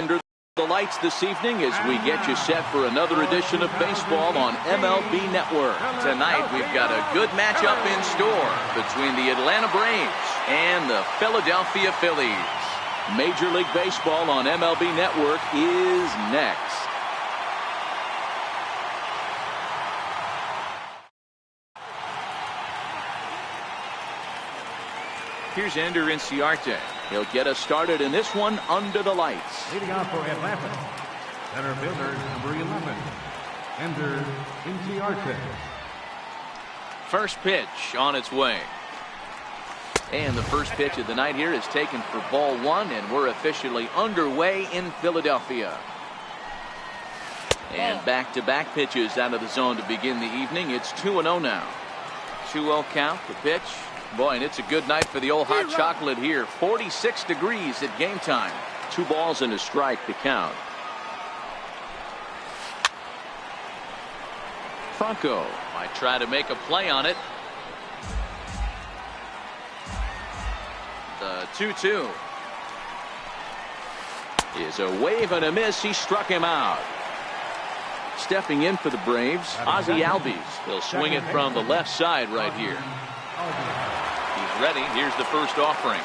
Under the lights this evening as we get you set for another edition of baseball on MLB Network. Tonight we've got a good matchup in store between the Atlanta Braves and the Philadelphia Phillies. Major League Baseball on MLB Network is next. Here's Ender Inciarte. He'll get us started in this one under the lights. Leading off for Atlanta, center fielder number 11, Ender Inciarte. First pitch on its way. And the first pitch of the night here is taken for ball one, and we're officially underway in Philadelphia. And back-to-back pitches out of the zone to begin the evening. It's 2-0 now. 2-0 count, the pitch. Boy, and it's a good night for the old hot chocolate here. 46 degrees at game time. 2 balls and a strike to count. Franco might try to make a play on it. The 2-2 is a wave and a miss. He struck him out. Stepping in for the Braves, Ozzie Albies. He'll swing it from the left side right here. He's ready. Here's the first offering.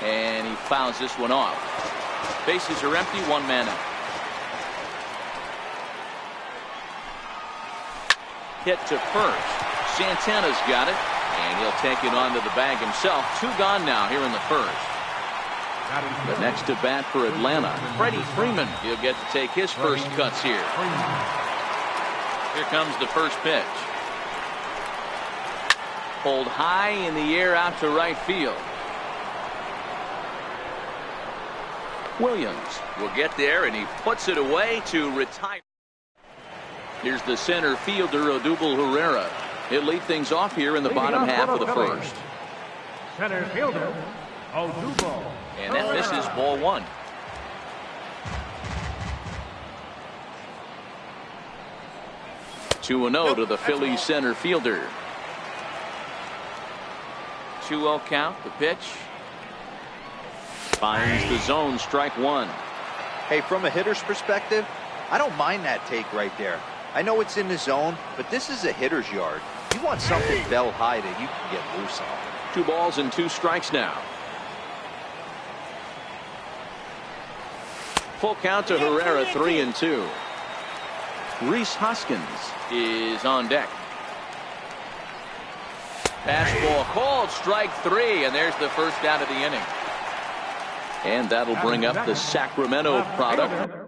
And he fouls this one off. Bases are empty, 1 man out. Hit to first. Santana's got it. And he'll take it onto the bag himself. 2 gone now here in the first. The next to bat for Atlanta, Freddie Freeman. He'll get to take his first cuts here. Here comes the first pitch. Pulled high in the air out to right field. Williams will get there, and he puts it away to retire. Here's the center fielder, Odubel Herrera. He'll lead things off here in the bottom half of the first. Center fielder, Odubel. And that misses, ball 1. Two and 0 to the Phillies center fielder. 2-0 count, the pitch. Finds the zone, strike 1. Hey, from a hitter's perspective, I don't mind that take right there. I know it's in the zone, but this is a hitter's yard. You want something bell high that you can get loose on. 2 balls and 2 strikes now. Full count to Herrera, 3-2. Rhys Hoskins is on deck. Fastball called, strike 3, and there's the first out of the inning. And that'll bring up the Sacramento product.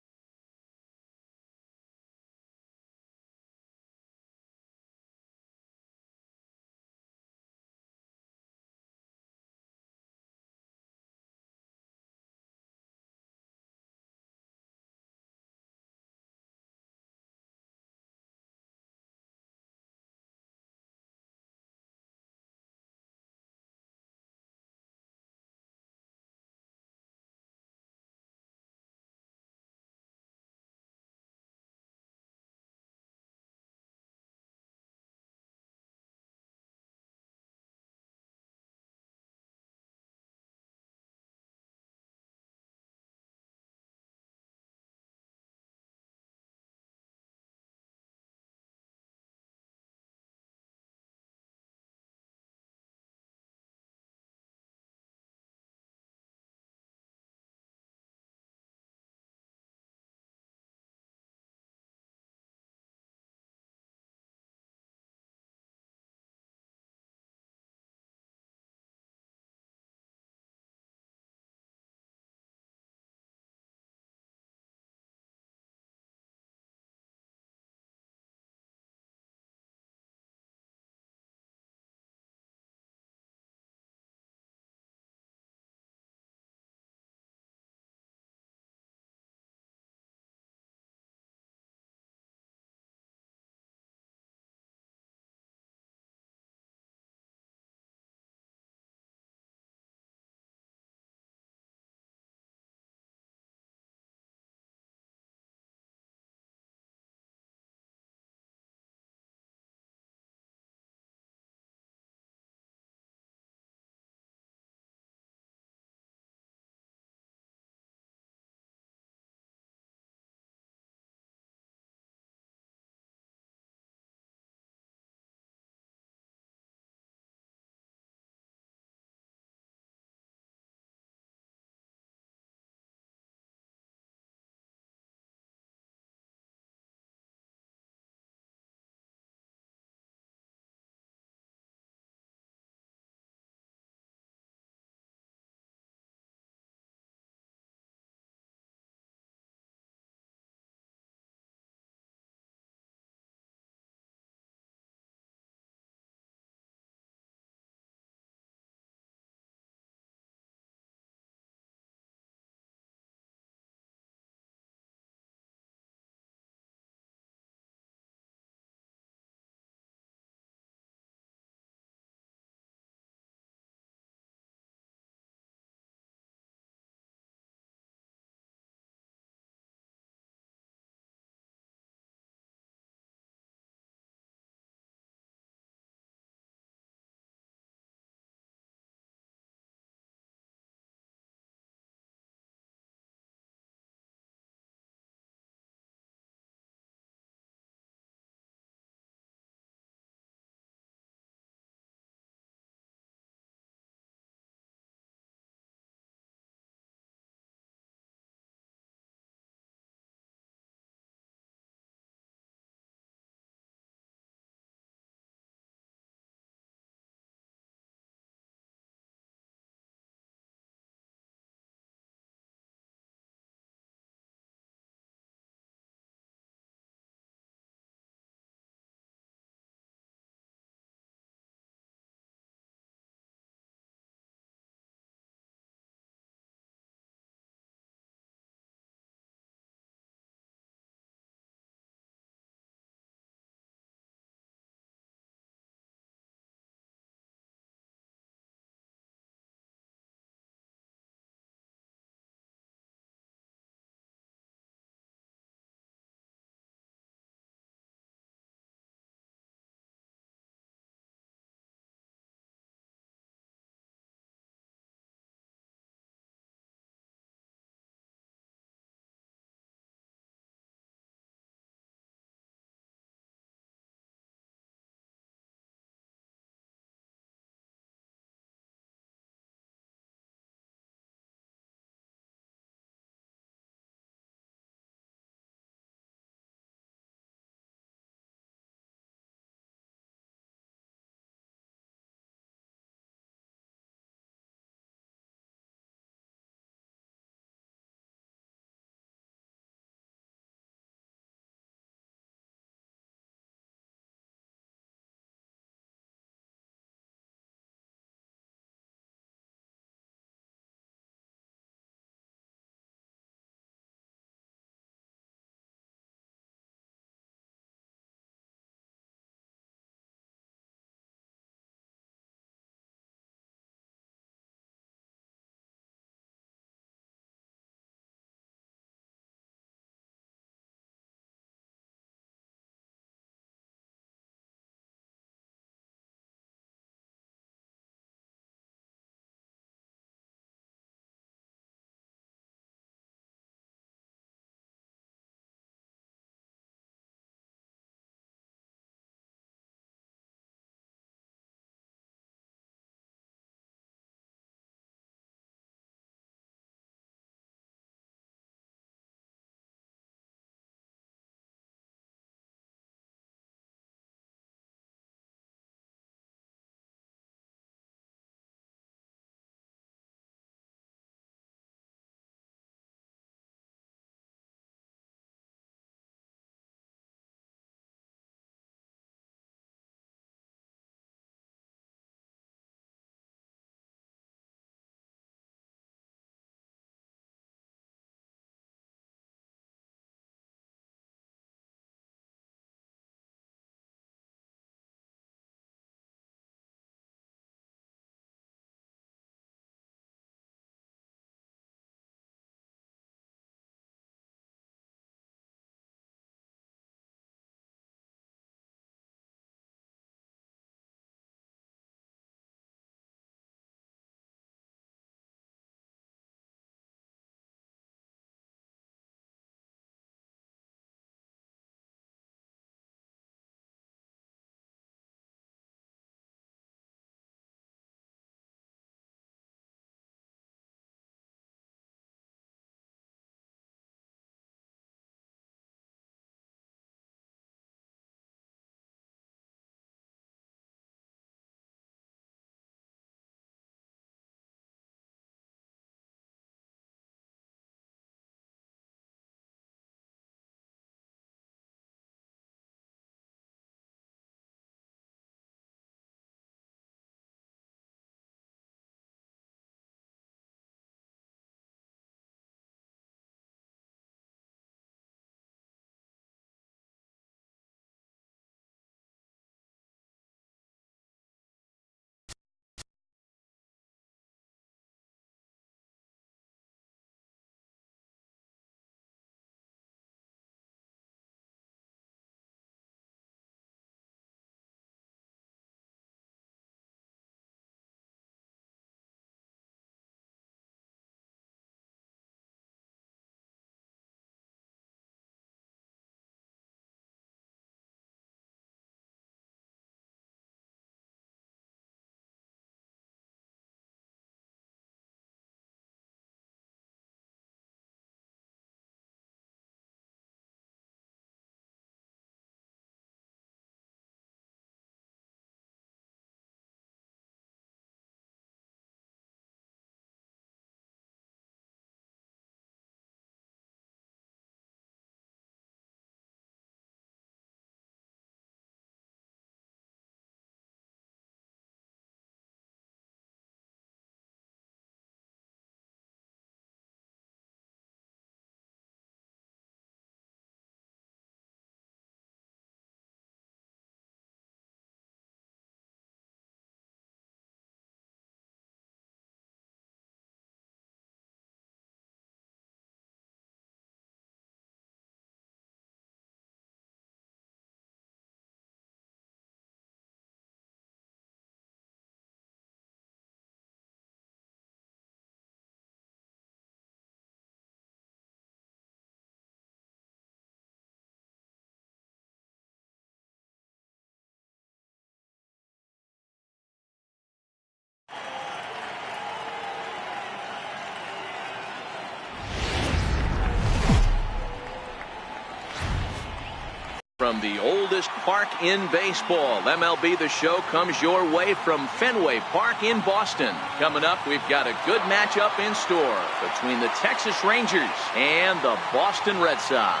from the oldest park in baseball. MLB The Show comes your way from Fenway Park in Boston. Coming up, we've got a good matchup in store between the Texas Rangers and the Boston Red Sox.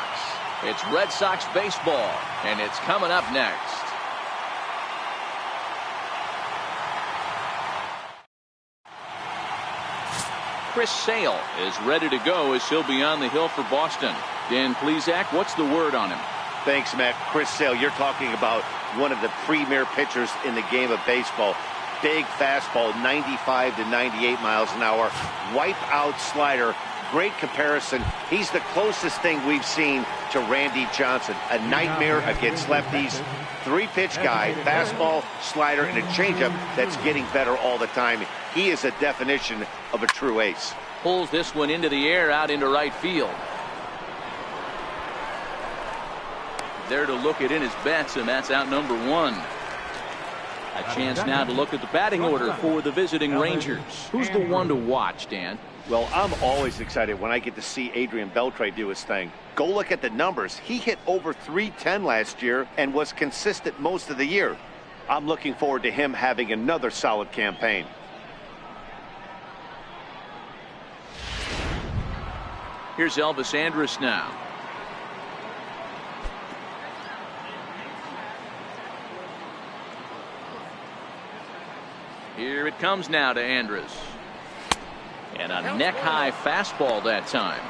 It's Red Sox baseball, and it's coming up next. Chris Sale is ready to go as he'll be on the hill for Boston. Dan Plesac, what's the word on him? Thanks, Matt. Chris Sale, you're talking about one of the premier pitchers in the game of baseball. Big fastball, 95 to 98 miles an hour. Wipe out slider. Great comparison. He's the closest thing we've seen to Randy Johnson. A nightmare against lefties. Three-pitch guy, fastball, slider, and a changeup that's getting better all the time. He is a definition of a true ace. Pulls this one into the air out into right field. There to look it in his bets, and that's out number one. A chance now to look at the batting order for the visiting Rangers. Who's the one to watch, Dan? Well, I'm always excited when I get to see Adrian Beltre do his thing. Go look at the numbers. He hit over .310 last year and was consistent most of the year. I'm looking forward to him having another solid campaign. Here's Elvis Andrus now. Here it comes now to Andrus. And a neck-high fastball that time.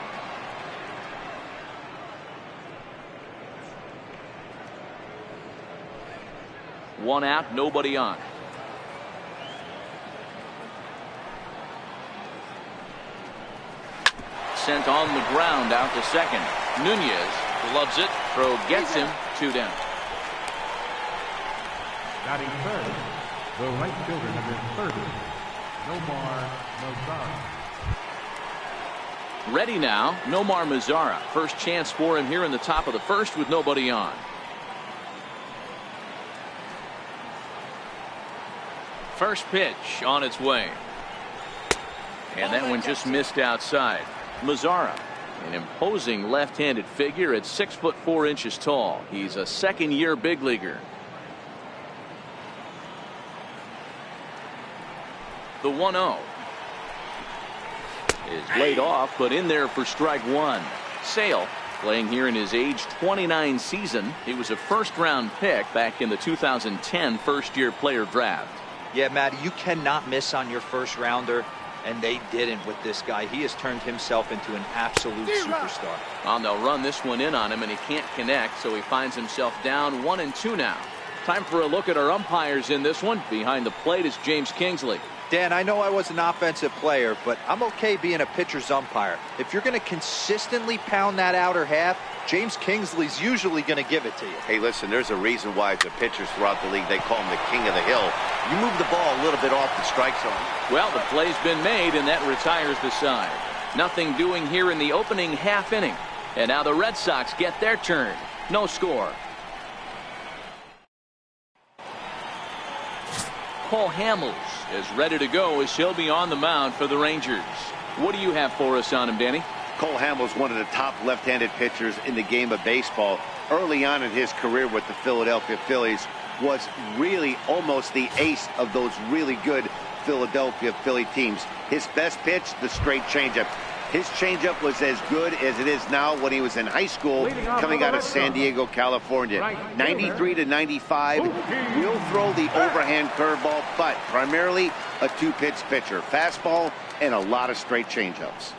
One out, nobody on. Sent on the ground out to second. Nunez gloves it. Throw gets him. 2 down. Batting third, the right fielder, number 30, Nomar Mazara. Ready now, Nomar Mazara. First chance for him here in the top of the first with nobody on. First pitch on its way. And that one just missed outside. Mazara, an imposing left-handed figure at 6'4" tall. He's a second-year big leaguer. The 1-0 is laid off, but in there for strike one. Sale playing here in his age 29 season. He was a first-round pick back in the 2010 first-year player draft. Yeah, Matty, you cannot miss on your first rounder, and they didn't with this guy. He has turned himself into an absolute superstar. Well, they'll run this one in on him, and he can't connect, so he finds himself down 1-2 now. Time for a look at our umpires in this one. Behind the plate is James Kingsley. Dan, I know I was an offensive player, but I'm okay being a pitcher's umpire. If you're going to consistently pound that outer half, James Kingsley's usually going to give it to you. Hey, listen, there's a reason why the pitchers throughout the league, they call him the king of the hill. You move the ball a little bit off the strike zone. Well, the play's been made, and that retires the side. Nothing doing here in the opening half inning. And now the Red Sox get their turn. No score. Cole Hamels is ready to go as he'll be on the mound for the Rangers. What do you have for us on him, Danny? Cole Hamels, one of the top left-handed pitchers in the game of baseball. Early on in his career with the Philadelphia Phillies, was really almost the ace of those really good Philadelphia Philly teams. His best pitch, the straight changeup. His changeup was as good as it is now when he was in high school coming out of San Diego, California. 93 to 95, will throw the overhand curveball, but primarily a two-pitch pitcher. Fastball and a lot of straight changeups.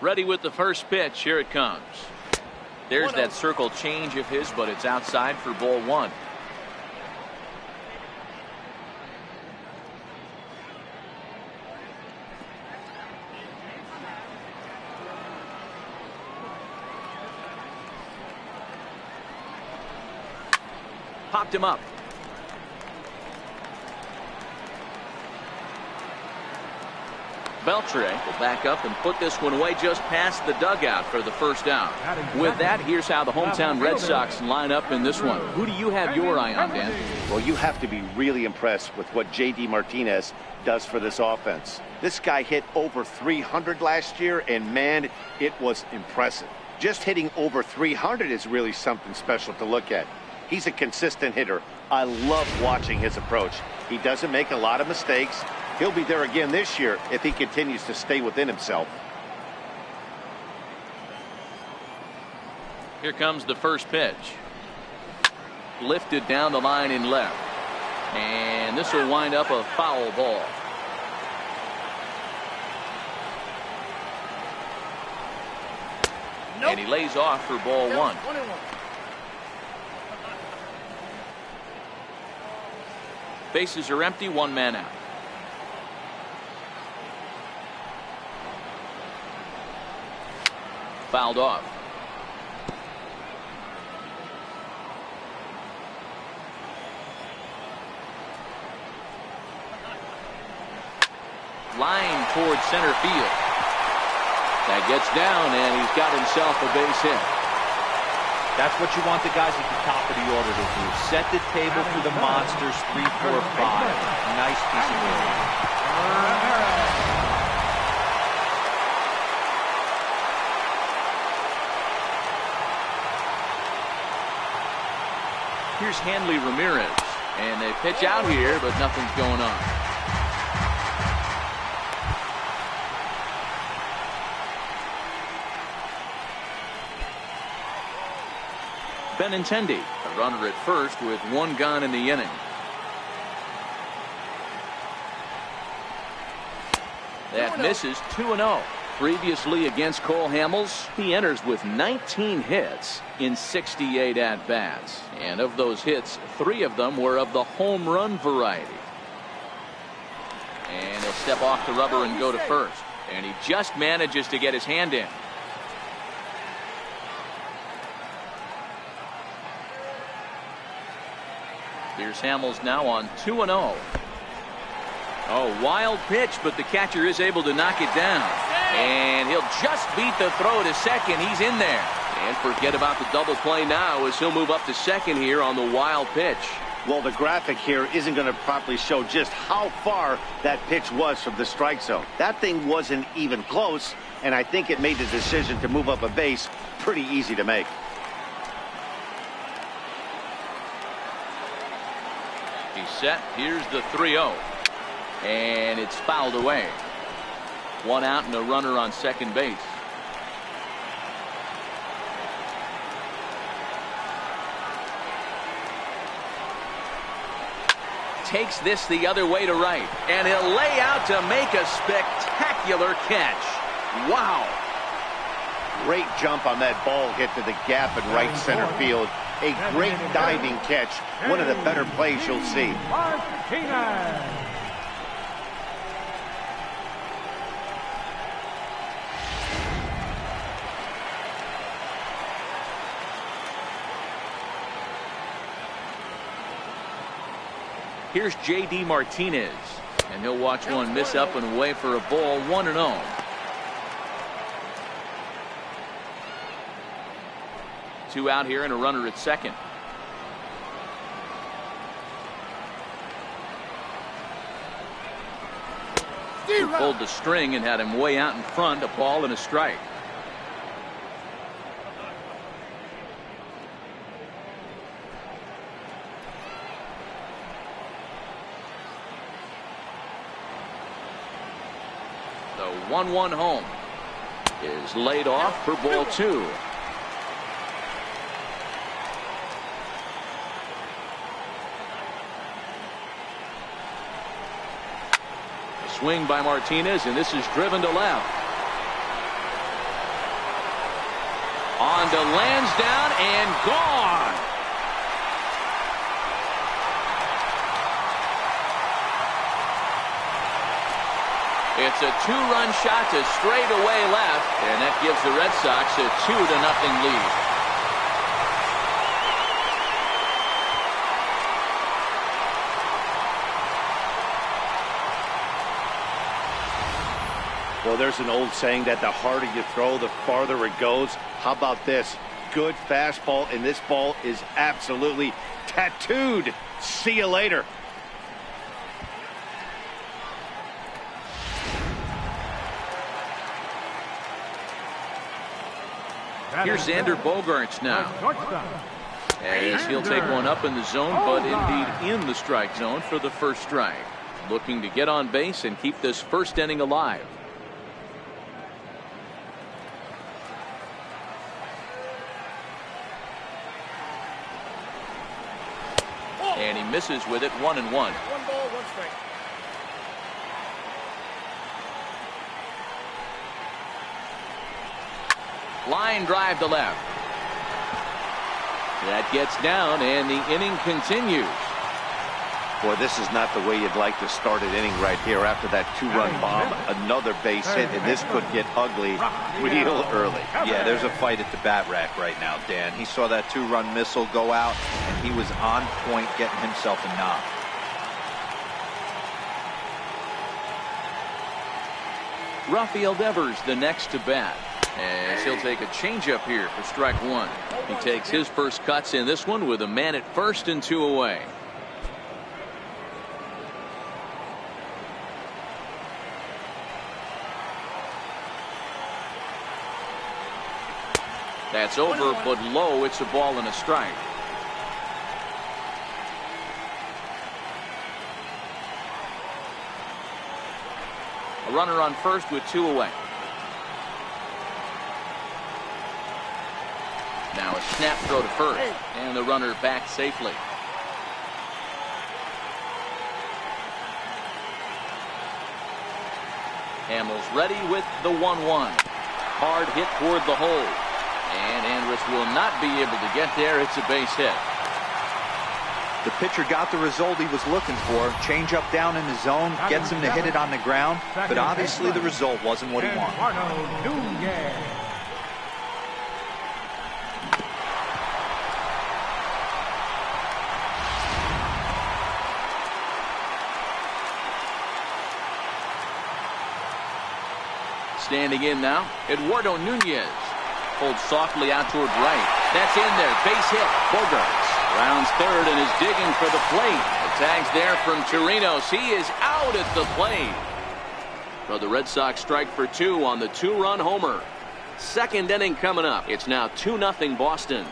Ready with the first pitch. Here it comes. There's that circle change of his, but it's outside for ball one. Popped him up. Beltre will back up and put this one away just past the dugout for the first down. With that, here's how the hometown Red Sox line up in this one. Who do you have your eye on, Dan? Well, you have to be really impressed with what J.D. Martinez does for this offense. This guy hit over 300 last year, and man, it was impressive. Just hitting over 300 is really something special to look at. He's a consistent hitter. I love watching his approach. He doesn't make a lot of mistakes. He'll be there again this year if he continues to stay within himself. Here comes the first pitch. Lifted down the line in left. And this will wind up a foul ball. And he lays off for ball one. Bases are empty, one man out. Fouled off. Line towards center field. That gets down, and he's got himself a base hit. That's what you want the guys at the top of the order to do. Set the table for the monsters 3, 4, 5. Nice piece of work. Here's Hanley Ramirez, and they pitch out here, but nothing's going on. Benintendi, a runner at first with one gone in the inning. That misses 2-0. Previously against Cole Hamels, he enters with 19 hits in 68 at-bats. And of those hits, 3 of them were of the home run variety. And he'll step off the rubber and go to first. And he just manages to get his hand in. Here's Hamels now on 2-0. Oh, wild pitch, but the catcher is able to knock it down. And he'll just beat the throw to second. He's in there. And forget about the double play now as he'll move up to second here on the wild pitch. Well, the graphic here isn't going to properly show just how far that pitch was from the strike zone. That thing wasn't even close, and I think it made the decision to move up a base pretty easy to make. He's set. Here's the 3-0. And it's fouled away. 1 out and a runner on second base. Takes this the other way to right. And he'll lay out to make a spectacular catch. Wow. Great jump on that ball hit to the gap in right center field. A great diving catch. One of the better plays you'll see. Here's J.D. Martinez. And he'll watch one miss up and away for a ball, 1-0. Two out here and a runner at second. He pulled the string and had him way out in front, a ball and a strike. The 1-1 home is laid off for ball 2. Swing by Martinez, and this is driven to left. On to Lansdowne and gone. It's a 2-run shot to straightaway left, and that gives the Red Sox a 2-0 lead. Well, there's an old saying that the harder you throw, the farther it goes. How about this? Good fastball, and this ball is absolutely tattooed. See you later. Here's Xander Bogaerts now. As he'll take one up in the zone, but indeed in the strike zone for the first strike. Looking to get on base and keep this first inning alive. And he misses with it, 1-1. 1 ball, 1 strike. Line drive to left. That gets down, and the inning continues. Boy, this is not the way you'd like to start an inning right here after that 2-run bomb. Another base hit, and this could get ugly real early. Yeah, there's a fight at the bat rack right now, Dan. He saw that 2-run missile go out, and he was on point getting himself a knock. Rafael Devers the next to bat, as he'll take a changeup here for strike 1. He takes his first cuts in this one with a man at first and 2 away. That's over, but low. It's a ball and a strike. A runner on first with 2 away. Now a snap throw to first, and the runner back safely. Hamels ready with the 1-1. Hard hit toward the hole. And Andrus will not be able to get there. It's a base hit. The pitcher got the result he was looking for. Change up down in the zone, gets him to hit it on the ground, but obviously the result wasn't what he wanted. Standing in now, Eduardo Nunez. Pulled softly out toward right. That's in there. Base hit. Bogaerts rounds third and is digging for the plate. The tag's there from Chirinos. He is out at the plate. So the Red Sox strike for 2 on the 2-run homer. Second inning coming up. It's now 2-0 Boston.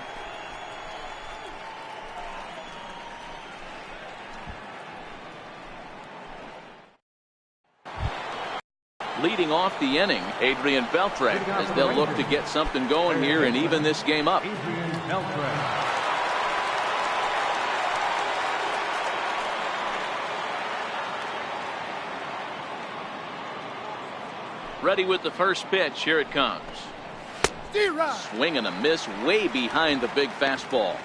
Leading off the inning, Adrian Beltre, as they'll look to get something going here and even this game up. Ready with the first pitch. Here it comes. Swing and a miss way behind the big fastball.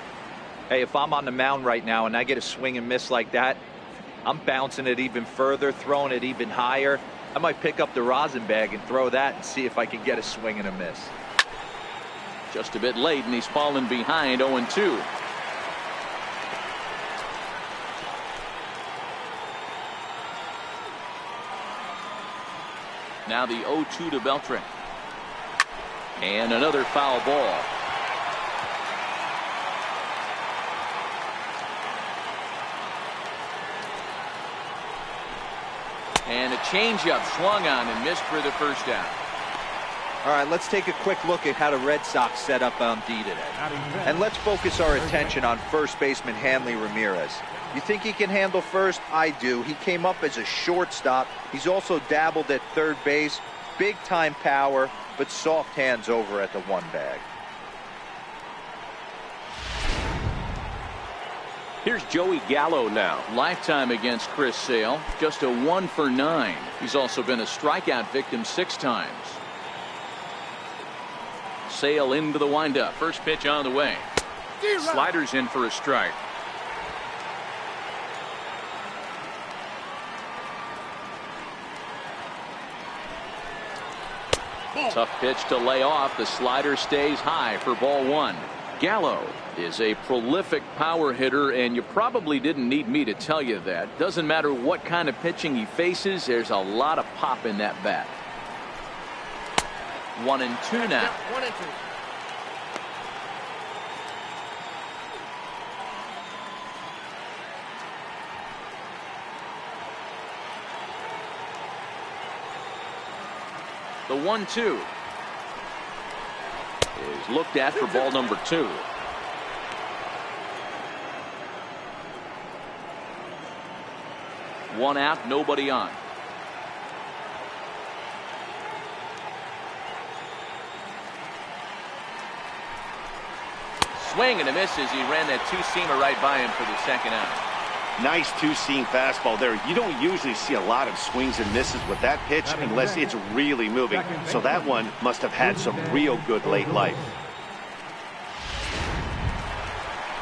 Hey, if I'm on the mound right now and I get a swing and miss like that, I'm bouncing it even further, throwing it even higher. I might pick up the rosin bag and throw that and see if I can get a swing and a miss. Just a bit late, and he's fallen behind 0-2. Now the 0-2 to Beltre. And another foul ball. And a changeup swung on and missed for the first down. All right, let's take a quick look at how the Red Sox set up on D today. And let's focus our attention on first baseman Hanley Ramirez. You think he can handle first? I do. He came up as a shortstop. He's also dabbled at third base. Big time power, but soft hands over at the 1 bag. Here's Joey Gallo now. Lifetime against Chris Sale. Just a 1 for 9. He's also been a strikeout victim 6 times. Sale into the windup. First pitch on the way. Sliders in for a strike. Tough pitch to lay off. The slider stays high for ball 1. Gallo is a prolific power hitter, and you probably didn't need me to tell you that. Doesn't matter what kind of pitching he faces, there's a lot of pop in that bat. 1-2 now. 1-2. The 1-2 is looked at for ball number 2. One out, nobody on. Swing and a miss as he ran that two-seamer right by him for the second out. Nice two-seam fastball there. You don't usually see a lot of swings and misses with that pitch unless it's really moving. So that one must have had some real good late life.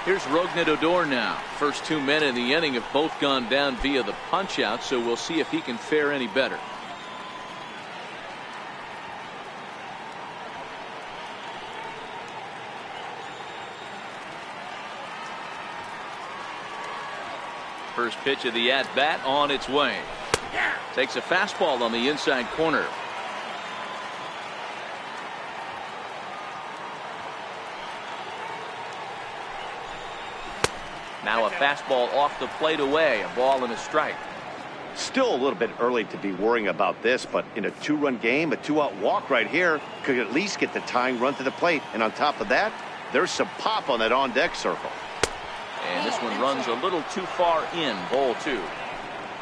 Here's Rougned Odor now. First 2 men in the inning have both gone down via the punch-out, so we'll see if he can fare any better. First pitch of the at-bat on its way. Takes a fastball on the inside corner. Now a fastball off the plate away. A ball and a strike. Still a little bit early to be worrying about this, but in a 2-run game, a 2-out walk right here could at least get the tying run to the plate. And on top of that, there's some pop on that on-deck circle. And this one runs a little too far in. Ball 2.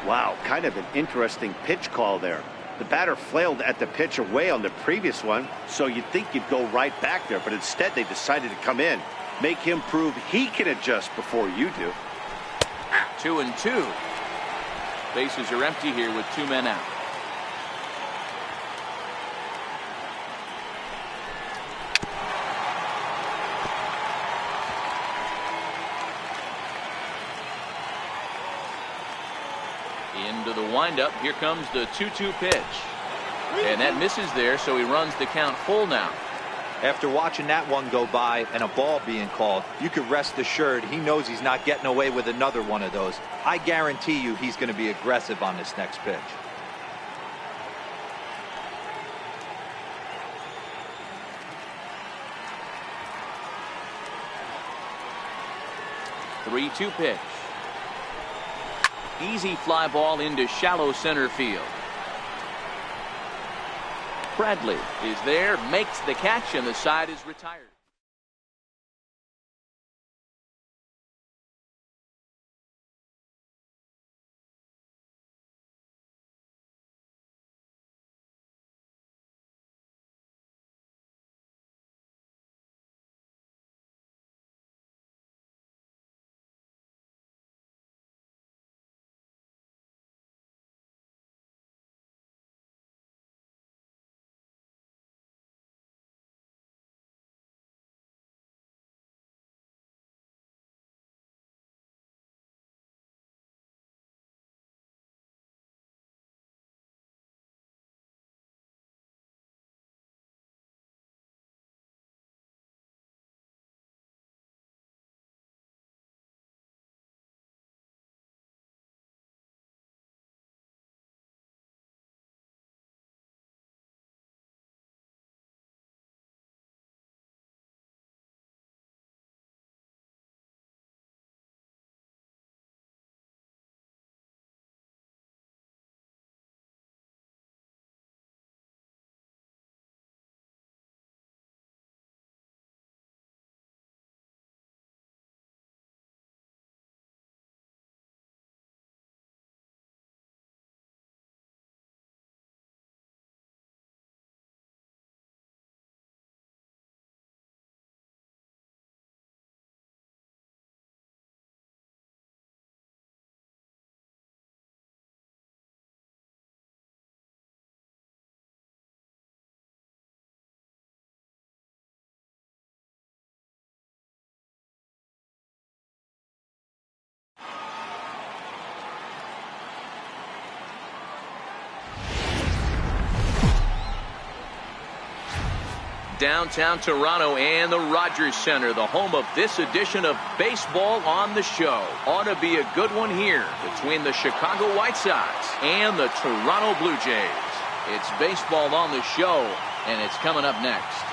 Wow, kind of an interesting pitch call there. The batter flailed at the pitch away on the previous one, so you'd think you'd go right back there, but instead they decided to come in. Make him prove he can adjust before you do. 2-2. Bases are empty here with 2 men out. Into the windup. Here comes the 2-2 pitch. And that misses there, so he runs the count full now. After watching that one go by and a ball being called, you could rest assured he knows he's not getting away with another one of those. I guarantee you he's going to be aggressive on this next pitch. The 3-2 pitch. Easy fly ball into shallow center field. Bradley is there, makes the catch, and the side is retired. Downtown Toronto and the Rogers Center, the home of this edition of Baseball on the Show. Ought to be a good one here between the Chicago White Sox and the Toronto Blue Jays. It's Baseball on the Show And it's coming up next.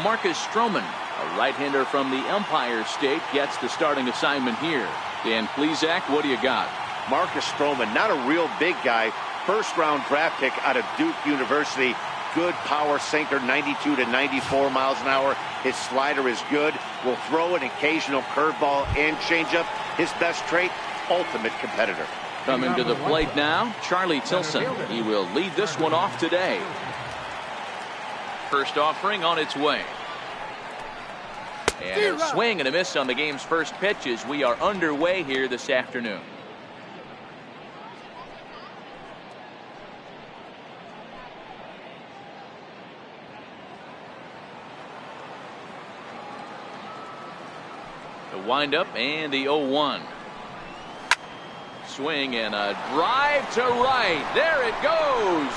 Marcus Stroman, a right-hander from the Empire State, gets the starting assignment here. Dan Plesac, what do you got? Marcus Stroman, not a real big guy. First-round draft pick out of Duke University. Good power sinker, 92 to 94 miles an hour. His slider is good. Will throw an occasional curveball and changeup. His best trait, ultimate competitor. Coming to the plate now, Charlie Tilson. He will lead this one off today. First offering on its way. And a swing and a miss on the game's first pitch as we are underway here this afternoon. The windup and the 0-1. Swing and a drive to right. There it goes.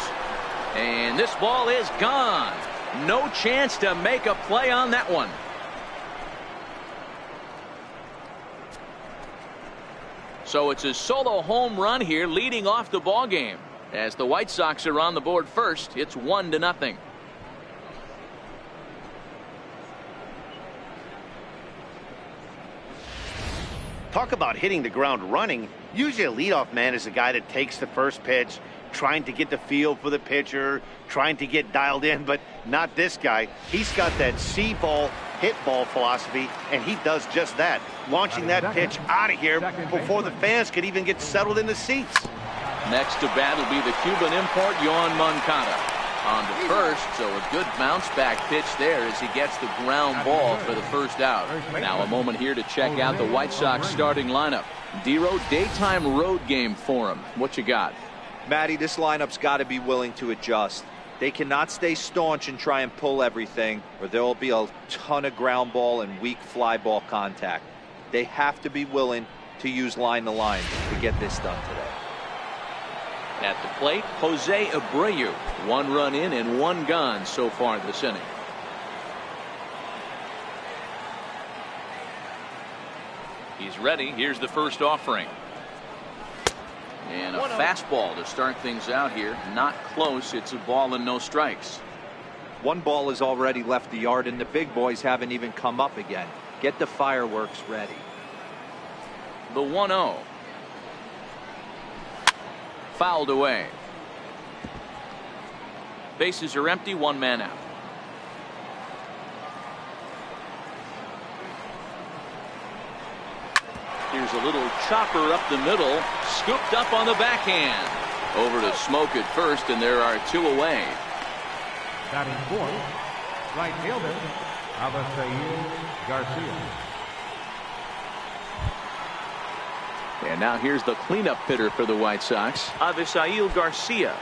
And this ball is gone. No chance to make a play on that one. So it's a solo home run here leading off the ball game. As the White Sox are on the board first, it's 1-0. Talk about hitting the ground running. Usually a leadoff man is a guy that takes the first pitch, trying to get the feel for the pitcher, trying to get dialed in, but not this guy. He's got that see ball, hit ball philosophy, and he does just that. Launching that pitch out of here before the fans could even get settled in the seats. Next to bat will be the Cuban import, Yoan Moncada. On to first, so a good bounce back pitch there as he gets the ground ball for the first out. Now a moment here to check out the White Sox starting lineup. Dero, daytime road game for him. What you got? Matty, this lineup's got to be willing to adjust. They cannot stay staunch and try and pull everything, or there will be a ton of ground ball and weak fly ball contact. They have to be willing to use line to line to get this done today. At the plate, Jose Abreu. 1 run in and 1 gone so far this inning. He's ready. Here's the first offering. And a fastball to start things out here. Not close. It's a ball and no strikes. 1 ball has already left the yard, and the big boys haven't even come up again. Get the fireworks ready. The 1-0. Fouled away. Bases are empty. 1 man out. Here's a little chopper up the middle, scooped up on the backhand. Over to Smoke at first, and there are 2 away. Batting fourth, right fielder, Avisail Garcia. And now here's the cleanup hitter for the White Sox, Avisail Garcia.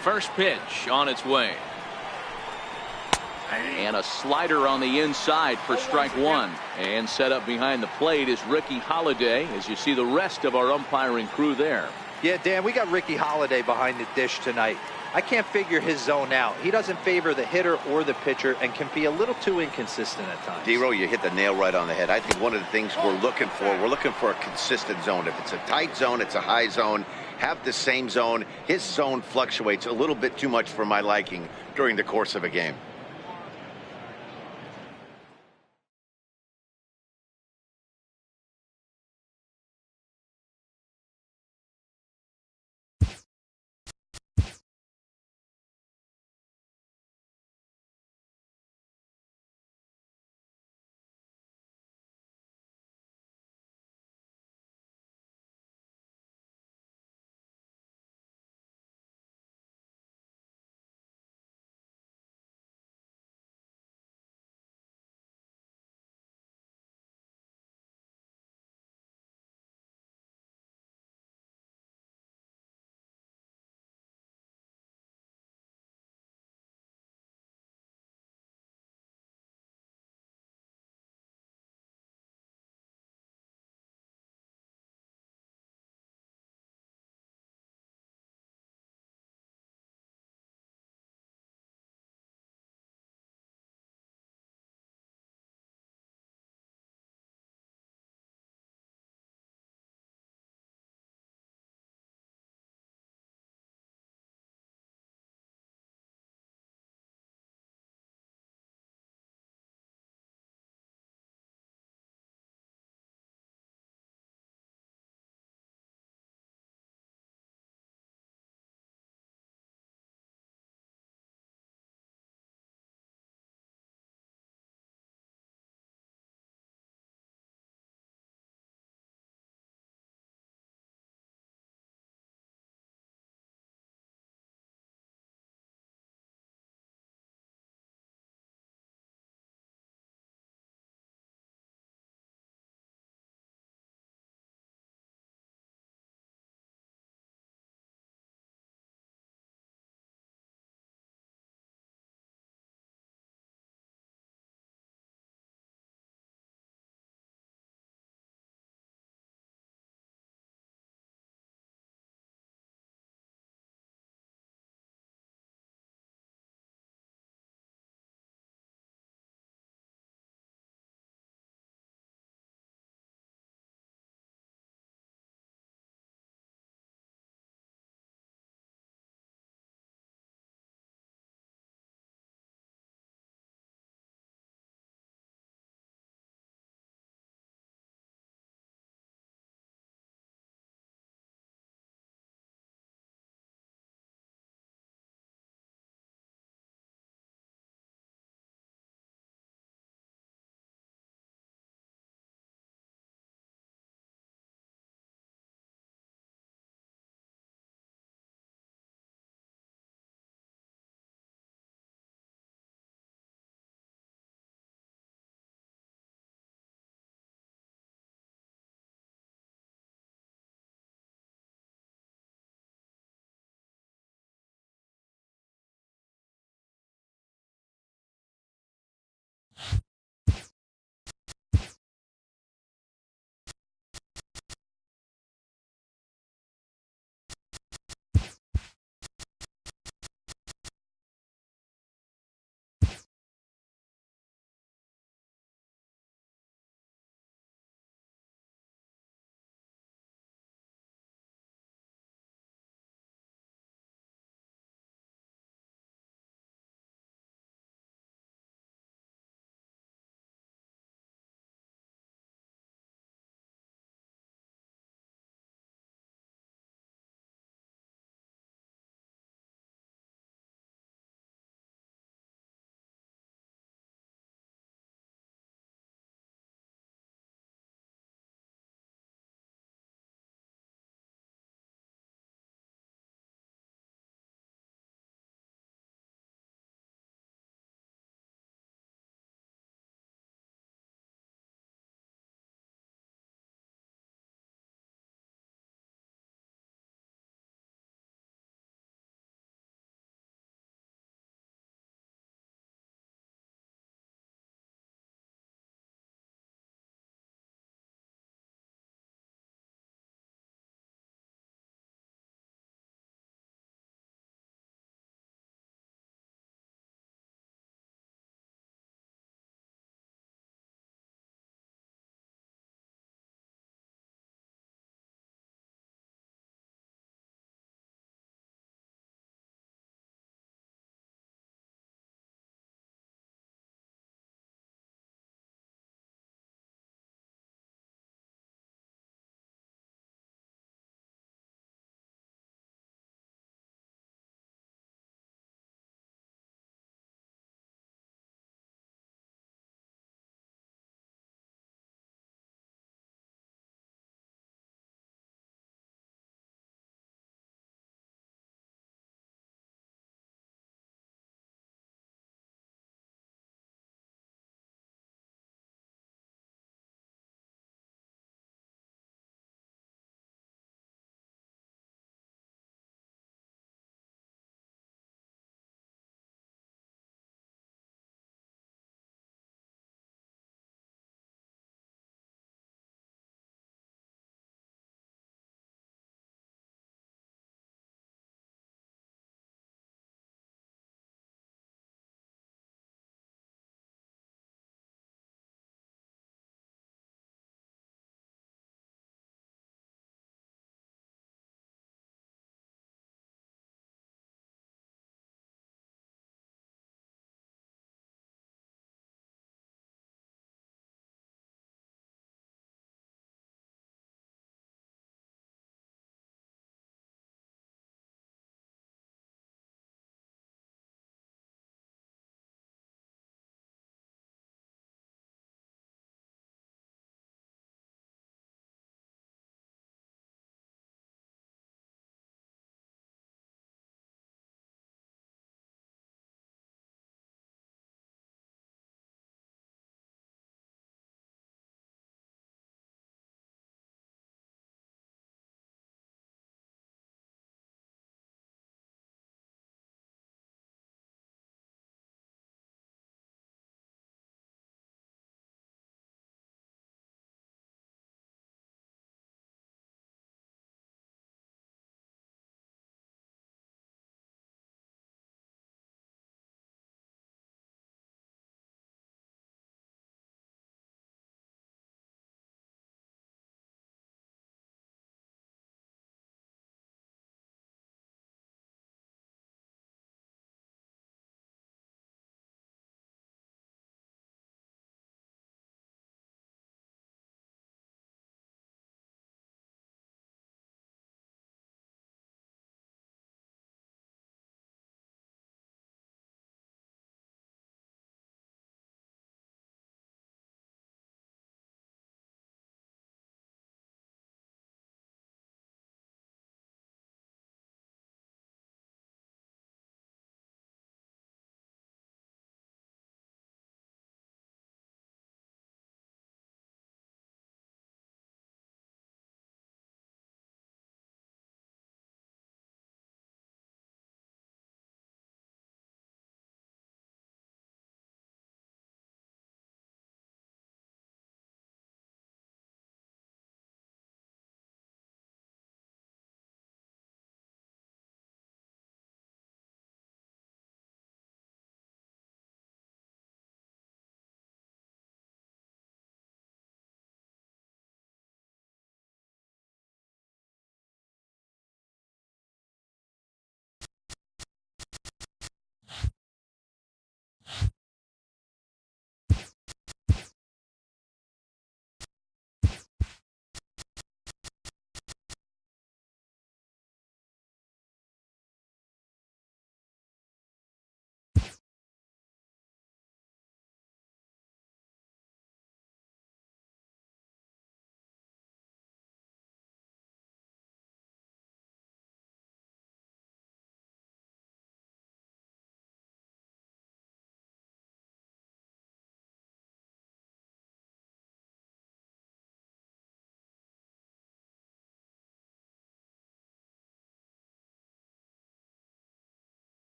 First pitch on its way. And a slider on the inside for strike 1. And set up behind the plate is Ricky Holiday, as you see the rest of our umpiring crew there. Yeah, Dan, we got Ricky Holiday behind the dish tonight. I can't figure his zone out. He doesn't favor the hitter or the pitcher and can be a little too inconsistent at times. Dero, you hit the nail right on the head. I think one of the things we're looking for a consistent zone. If it's a tight zone, it's a high zone. Have the same zone. His zone fluctuates a little bit too much for my liking during the course of a game.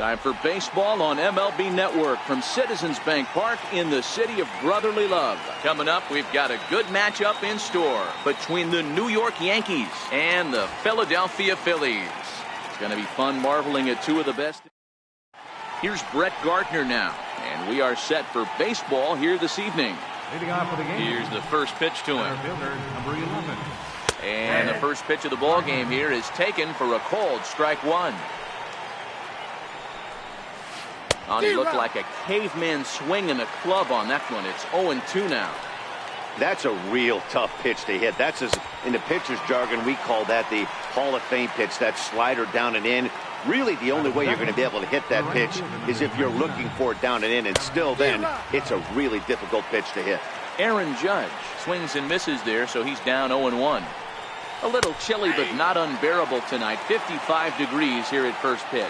Time for baseball on MLB Network from Citizens Bank Park in the city of brotherly love. Coming up, we've got a good matchup in store between the New York Yankees and the Philadelphia Phillies. It's going to be fun marveling at two of the best. Here's Brett Gardner now, and we are set for baseball here this evening. Leading off for the game. Here's the first pitch to him. Fielder, number 11. And the first pitch of the ball game here is taken for a called strike one. He looked like a caveman swinging a club on that one. It's 0-2 now. That's a real tough pitch to hit. That's, in the pitcher's jargon, we call that the Hall of Fame pitch, that slider down and in. Really, the only way you're going to be able to hit that pitch is if you're looking for it down and in, and still then, it's a really difficult pitch to hit. Aaron Judge swings and misses there, so he's down 0-1. A little chilly, but not unbearable tonight. 55 degrees here at first pitch.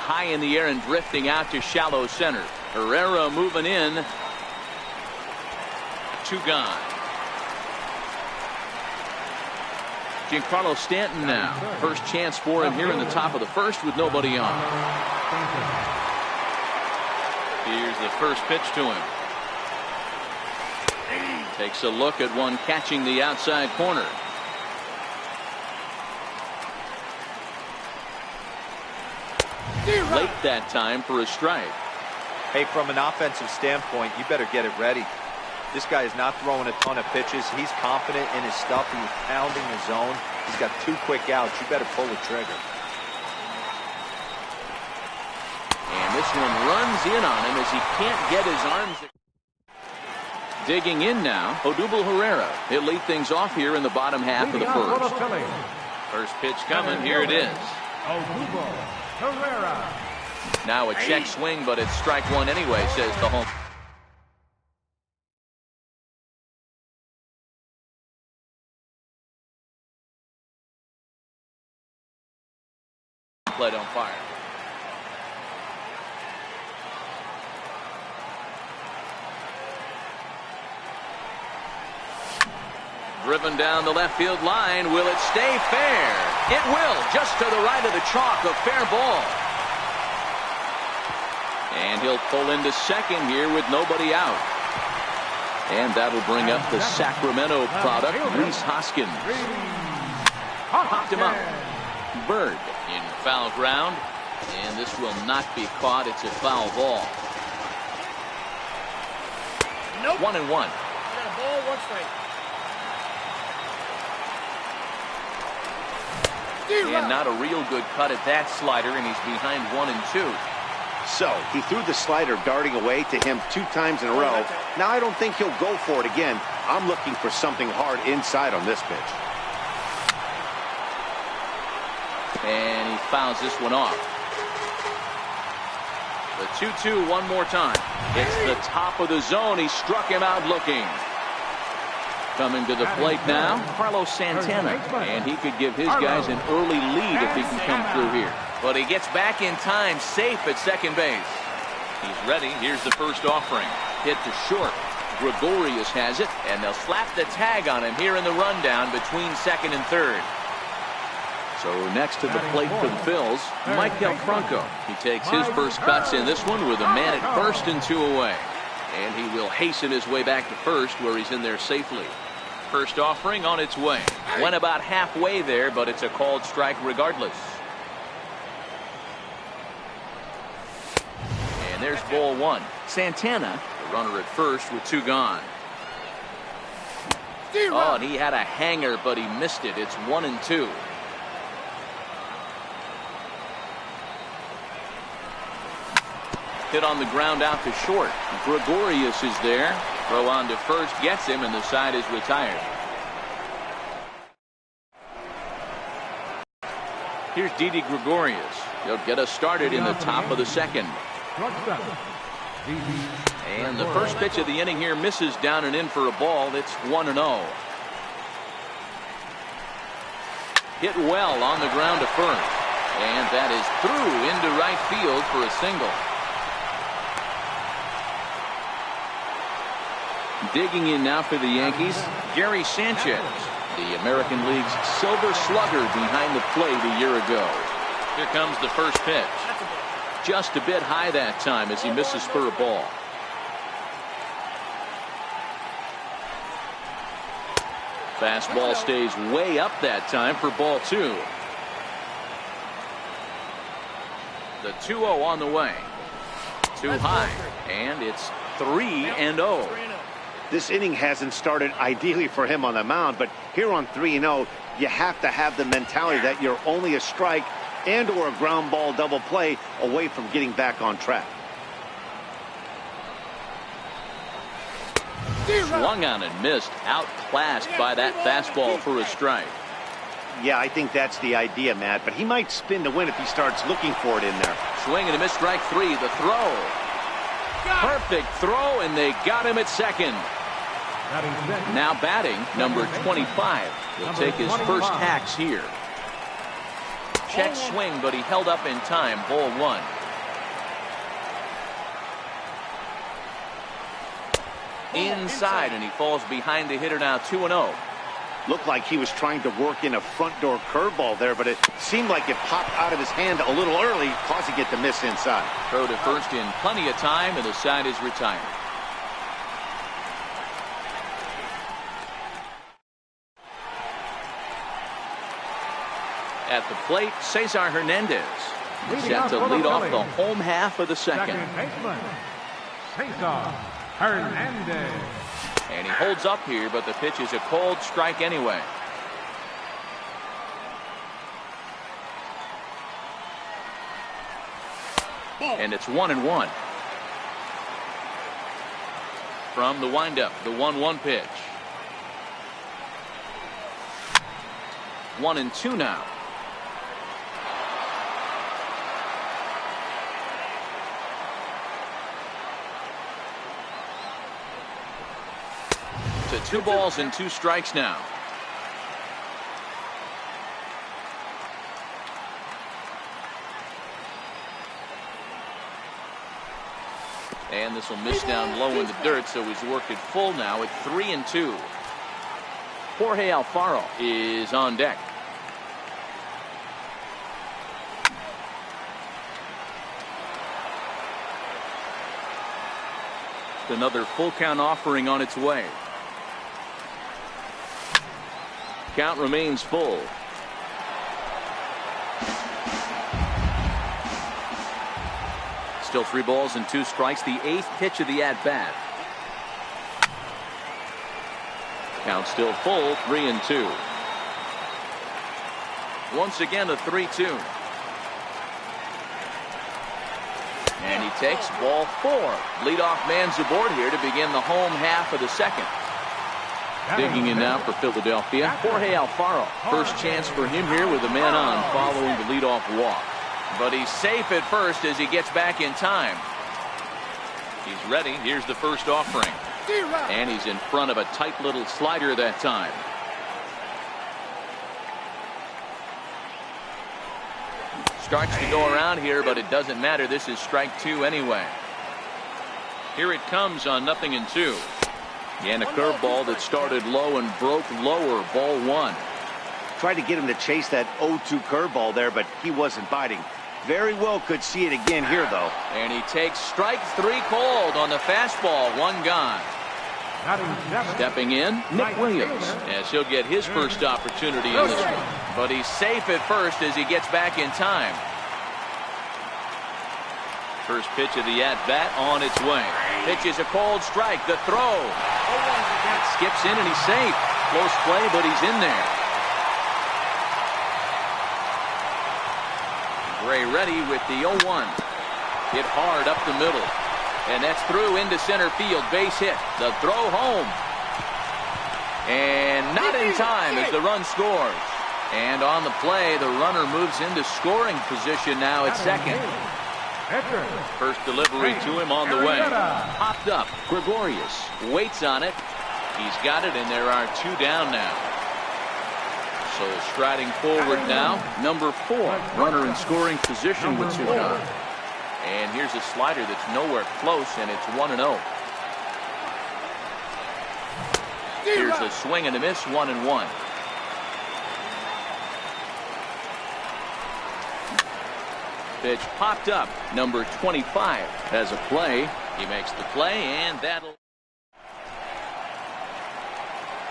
High in the air and drifting out to shallow center. Herrera moving in. 2 gone. Giancarlo Stanton now. First chance for him here in the top of the first with nobody on. Here's the first pitch to him. Takes a look at one catching the outside corner. Late that time for a strike. Hey, from an offensive standpoint, you better get it ready. This guy is not throwing a ton of pitches. He's confident in his stuff. He's pounding the zone. He's got 2 quick outs. You better pull the trigger. And this one runs in on him as he can't get his arms. Digging in now, Odubel Herrera. He'll lead things off here in the bottom half of the first. First pitch coming. Here it is. Odubel Herrera. Now a check swing, but it's strike one anyway, says the home plate umpire. Driven down the left field line. Will it stay fair? It will. Just to the right of the chalk. A fair ball. And he'll pull into second here with nobody out. And that'll bring up the Sacramento product, Rhys Hoskins. Popped him up. Bird in foul ground. And this will not be caught. It's a foul ball. Nope. 1-1. You got a ball, 1 strike. And not a real good cut at that slider, and he's behind 1-2. So, he threw the slider darting away to him 2 times in a row. Now, I don't think he'll go for it again. I'm looking for something hard inside on this pitch. And he fouls this one off. The 2-2 one more time. It's the top of the zone. He struck him out looking. Coming to the plate now, Carlos Santana. And he could give his guys an early lead if he can come through here. But he gets back in time, safe at second base. He's ready. Here's the first offering. Hit to short. Gregorius has it, and they'll slap the tag on him here in the rundown between second and third. So next to the plate for the Phils, Maikel Franco. He takes his first cuts in this one with a man at first and 2 away. And he will hasten his way back to first, where he's in there safely. First offering on its way. Went about halfway there, but it's a called strike regardless. And there's ball 1. Santana, the runner at first with 2 gone. Oh, and he had a hanger, but he missed it. It's 1-2. Hit on the ground out to short. Gregorius is there. Throw on to first, gets him, and the side is retired. Here's Didi Gregorius. He'll get us started in the top of the second. And the first pitch of the inning here misses down and in for a ball. It's 1-0. Hit well on the ground to first. And that is through into right field for a single. Digging in now for the Yankees, Gary Sanchez. The American League's Silver Slugger behind the plate a year ago. Here comes the first pitch. Just a bit high that time as he misses for a ball. Fastball stays way up that time for ball 2. The 2-0 on the way. Too high, and it's 3-0. This inning hasn't started ideally for him on the mound, but here on 3-0, you have to have the mentality that you're only a strike and or a ground ball double play away from getting back on track. Swung on and missed, outclassed by that fastball for a strike. Yeah, I think that's the idea, Matt, but he might spin to win if he starts looking for it in there. Swing and a miss, strike 3. The throw. Perfect throw, and they got him at second. Now batting, number 25. He'll take his first hacks here. Check swing, but he held up in time. Ball 1. Inside, and he falls behind the hitter now. 2-0. Looked like he was trying to work in a front door curveball there, but it seemed like it popped out of his hand a little early, causing it to miss inside. Throw to first in plenty of time, and the side is retired. At the plate, Cesar Hernandez. Set to lead off the home half of the second. Cesar Hernandez. And he holds up here, but the pitch is a cold strike anyway. And it's 1-1. From the windup, the 1-1 pitch. 1-2 now. To 2 balls and 2 strikes now. And this will miss down low in the dirt, so he's worked it full now at 3-2. Jorge Alfaro is on deck. Another full count offering on its way. Count remains full. Still 3 balls and 2 strikes. The 8th pitch of the at-bat. Count still full. 3-2. Once again a 3-2. And he takes ball 4. Leadoff man's aboard here to begin the home half of the second. Digging in now for Philadelphia, Jorge Alfaro. First chance for him here with a man on following the leadoff walk. But he's safe at first as he gets back in time. He's ready. Here's the first offering. And he's in front of a tight little slider that time. Starts to go around here, but it doesn't matter. This is strike 2 anyway. Here it comes on 0-2. And a curveball that started low and broke lower. Ball 1. Tried to get him to chase that 0-2 curveball there, but he wasn't biting. Very well could see it again here, though. And he takes strike 3 called on the fastball. 1 gone. Stepping in, Nick Williams, as he'll get his first opportunity in this one. But he's safe at first as he gets back in time. First pitch of the at-bat on its way. Pitch is a cold strike. The throw. Skips in and he's safe. Close play, but he's in there. Gray ready with the 0-1. Hit hard up the middle. And that's through into center field. Base hit. The throw home. And not in time as the run scores. And on the play, the runner moves into scoring position now at second. First delivery to him on the way. Popped up. Gregorius waits on it. He's got it, and there are 2 down now. So striding forward now, number 4. Runner in scoring position with 2 down. And here's a slider that's nowhere close, and it's 1-0. Here's a swing and a miss, 1-1. Pitch popped up. Number 25 has a play. He makes the play, and that'll...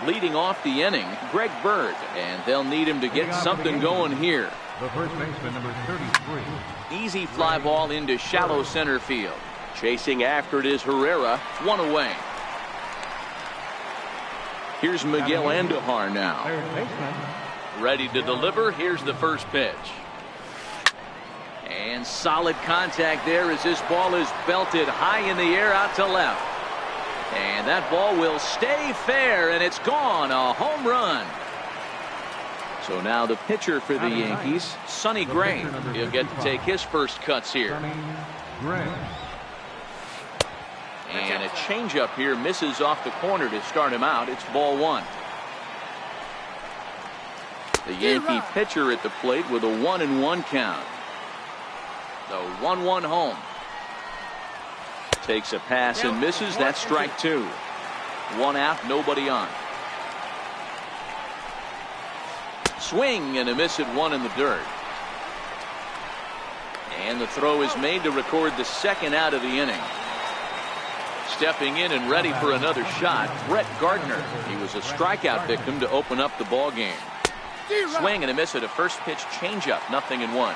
Leading off the inning, Greg Bird, and they'll need him to get something going here. The first baseman, number 33. Easy fly ball into shallow center field. Chasing after it is Herrera. One away. Here's Miguel Andujar now. Third baseman. Ready to deliver. Here's the first pitch. And solid contact there as this ball is belted high in the air out to left. And that ball will stay fair, and it's gone. A home run. So now the pitcher for the Yankees, Sonny Gray. He'll get to take his first cuts here. Sonny Gray. And a changeup here misses off the corner to start him out. It's ball one. The Yankee pitcher at the plate with a 1-1 count. The 1-1 home. Takes a pass and misses. That's strike two. One out, nobody on. Swing and a miss at one in the dirt. And the throw is made to record the second out of the inning. Stepping in and ready for another shot, Brett Gardner. He was a strikeout victim to open up the ball game. Swing and a miss at a first pitch changeup. 0-1.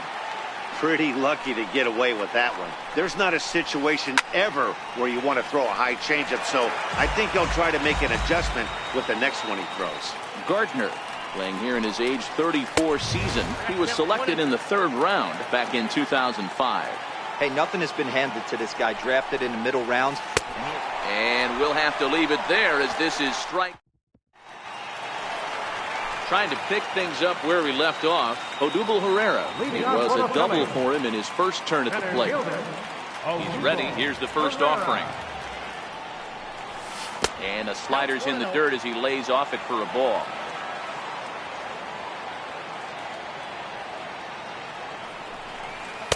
Pretty lucky to get away with that one. There's not a situation ever where you want to throw a high changeup, so I think he'll try to make an adjustment with the next one he throws. Gardner playing here in his age 34 season. He was selected in the third round back in 2005. Hey, nothing has been handed to this guy. Drafted in the middle rounds. And we'll have to leave it there as this is strike. Trying to pick things up where we left off. Odubel Herrera. It was a double for him in his first turn at the plate. He's ready. Here's the first offering. And the slider's in the dirt as he lays off it for a ball.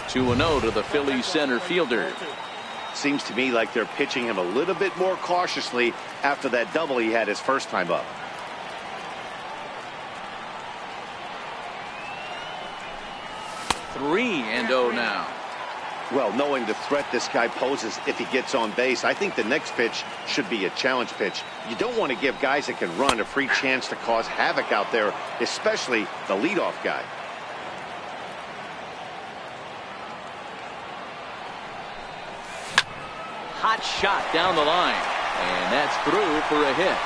Two-0 to the Phillies center fielder. Seems to me like they're pitching him a little bit more cautiously after that double he had his first time up. 3-0 now. Well, knowing the threat this guy poses if he gets on base, I think the next pitch should be a challenge pitch. You don't want to give guys that can run a free chance to cause havoc out there, especially the leadoff guy. Hot shot down the line. And that's through for a hit.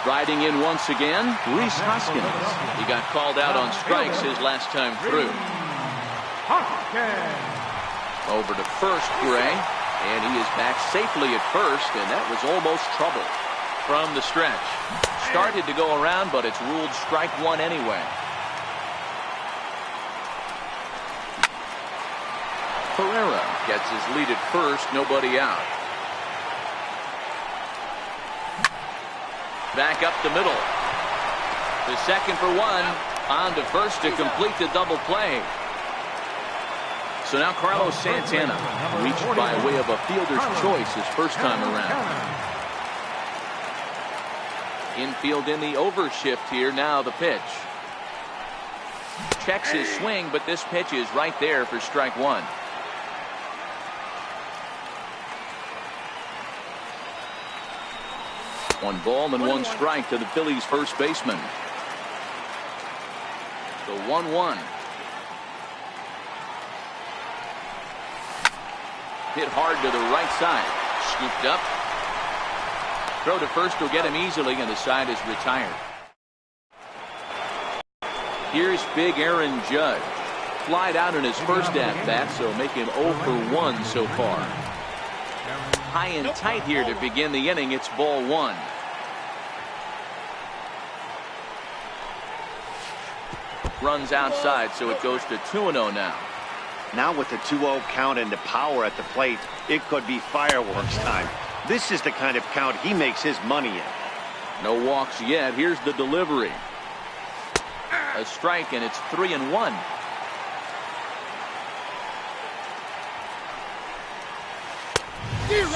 Riding in once again, Rhys Hoskins. He got called out on strikes his last time through. Over to first, Gray. And he is back safely at first, and that was almost trouble. From the stretch. Started to go around, but it's ruled strike one anyway. Herrera gets his lead at first, nobody out. Back up the middle. The second for one. On to first to complete the double play. So now Carlos Santana reached by way of a fielder's choice his first time around. Infield in the overshift here. Now the pitch. Checks his swing, but this pitch is right there for strike one. One ball and one strike to the Phillies first baseman. The 1-1. Hit hard to the right side. Scooped up. Throw to first will get him easily, and the side is retired. Here's big Aaron Judge. Flied out in his first at-bat, so make him 0 for 1 so far. High and tight here to begin the inning. It's ball one. Runs outside, so it goes to 2-0 now. Now with the 2-0 count and the power at the plate, it could be fireworks time. This is the kind of count he makes his money in. No walks yet. Here's the delivery. A strike, and it's 3-1.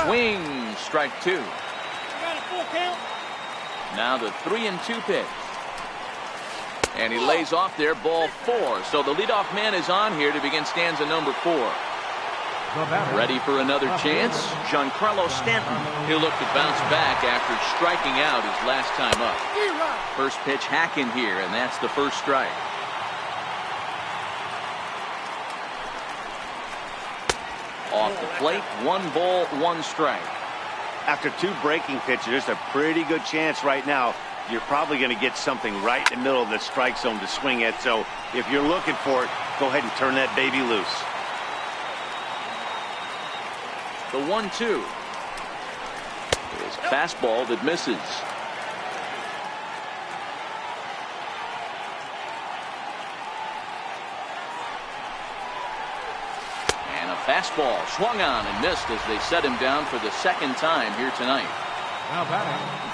Swing, strike two. Got a full count. Now the 3-2 pitch. And he lays off there, ball 4. So the leadoff man is on here to begin stanza number 4. Ready for another chance? Giancarlo Stanton. He'll look to bounce back after striking out his last time up. First pitch hacking here, and that's the first strike. Off the plate, 1 ball, 1 strike. After 2 breaking pitches, there's a pretty good chance right now you're probably going to get something right in the middle of the strike zone to swing at. So if you're looking for it, go ahead and turn that baby loose. The 1-2 is a fastball that misses. And a fastball swung on and missed as they set him down for the 2nd time here tonight.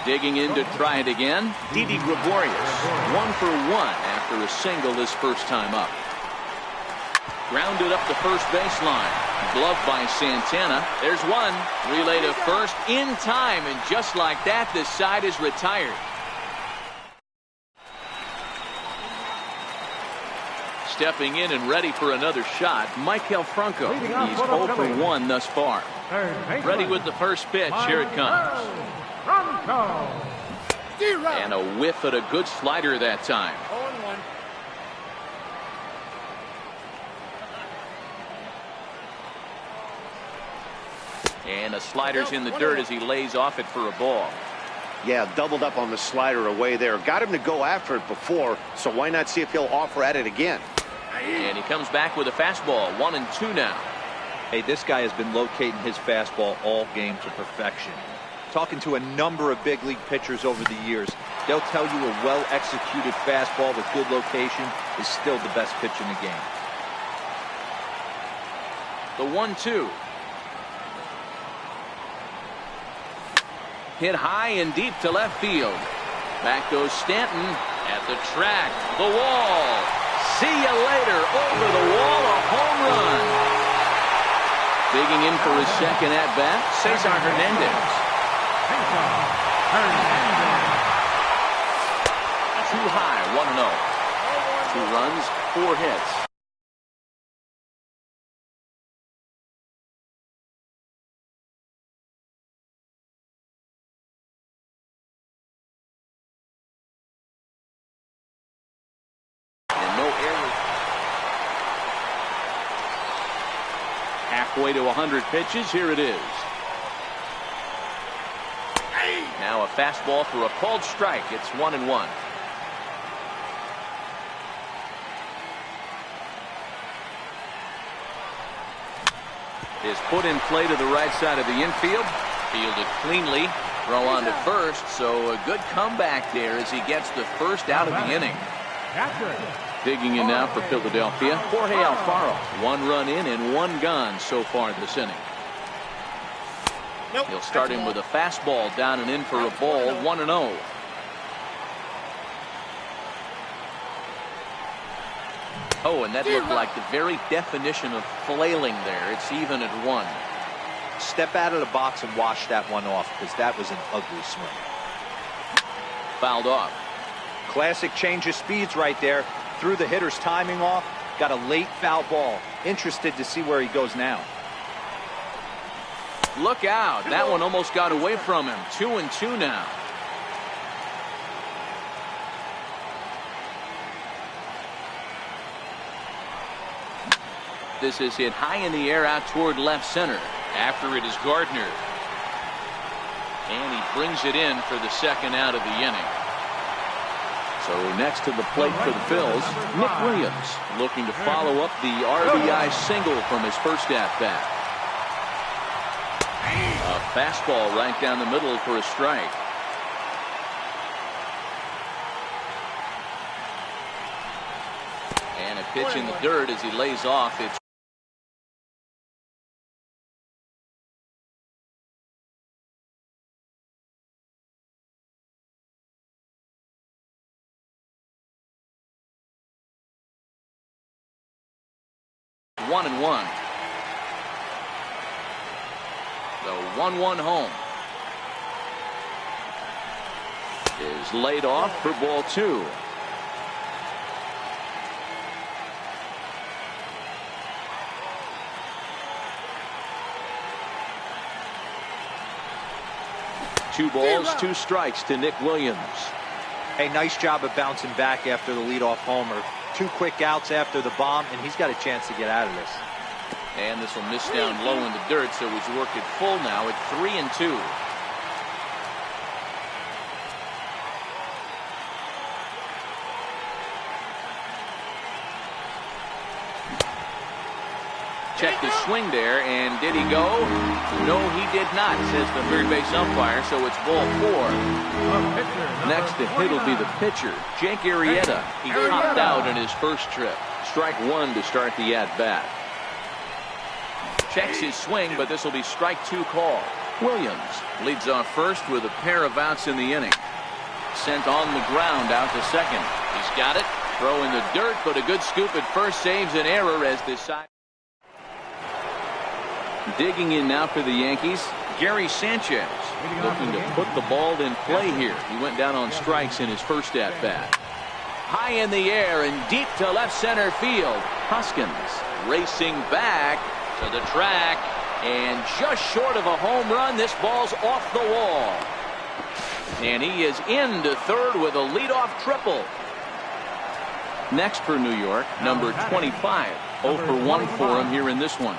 Digging in to try it again, Didi Gregorius. 1 for 1 after a single his first time up. Grounded up the first baseline. Gloved by Santana. There's one. Relay to first in time, and just like that, this side is retired. Stepping in and ready for another shot, Maikel Franco. He's 0 for 1 thus far. Ready with the first pitch. Here it comes. And a whiff at a good slider that time. 0-1. And a slider's in the dirt as he lays off it for a ball. Yeah, doubled up on the slider away there. Got him to go after it before, so why not see if he'll offer at it again? And he comes back with a fastball. 1-2 now. Hey, this guy has been locating his fastball all game to perfection. Talking to a number of big league pitchers over the years, they'll tell you a well-executed fastball with good location is still the best pitch in the game. The 1-2. Hit high and deep to left field. Back goes Stanton at the track. The wall. See you later. Over the wall, a home run. Digging in for his second at-bat, Cesar Hernandez. Too high, 1-0. 2 runs, 4 hits. And no errors. Halfway to 100 pitches, here it is. Now a fastball for a called strike. It's 1-1. Is put in play to the right side of the infield. Fielded cleanly. Throw on to first. So a good comeback there as he gets the first out of the inning. Digging in now for Philadelphia, Jorge Alfaro. 1 run in and 1 gone so far this inning. He'll start him with a fastball down and in for a ball. 1-0. Oh, and that looked like the very definition of flailing there. It's even at 1. Step out of the box and wash that one off, because that was an ugly swing. Fouled off. Classic change of speeds right there. Threw the hitter's timing off. Got a late foul ball. Interested to see where he goes now. Look out. That one almost got away from him. 2-2 now. This is hit high in the air out toward left center. After it is Gardner. And he brings it in for the second out of the inning. So next to the plate for the Phils, Nick Williams looking to follow up the RBI single from his first at-bat. A fastball right down the middle for a strike. And a pitch in the dirt as he lays off. It's one and one. The 1-1 home is laid off for ball 2. Two balls, 2 strikes to Nick Williams. Hey, nice job of bouncing back after the leadoff homer. 2 quick outs after the bomb, and he's got a chance to get out of this. And this will miss down low in the dirt, so he's worked it full now at 3-2. Checked his swing there, and did he go? No, he did not, says the third base umpire, so it's ball 4. Next to hit will be the pitcher, Jake Arrieta. He topped out in his first trip. Strike 1 to start the at-bat. Checks his swing, but this will be strike 2 call. Williams leads off first with a pair of outs in the inning. Sent on the ground out to second. He's got it. Throw in the dirt, but a good scoop at first saves an error as this side. Digging in now for the Yankees, Gary Sanchez, looking to put the ball in play here. He went down on strikes in his first at-bat. High in the air and deep to left center field. Hoskins racing back to the track, and just short of a home run. This ball's off the wall. And he is into third with a leadoff triple. Next for New York, number 25. 0 for 1 for him here in this one.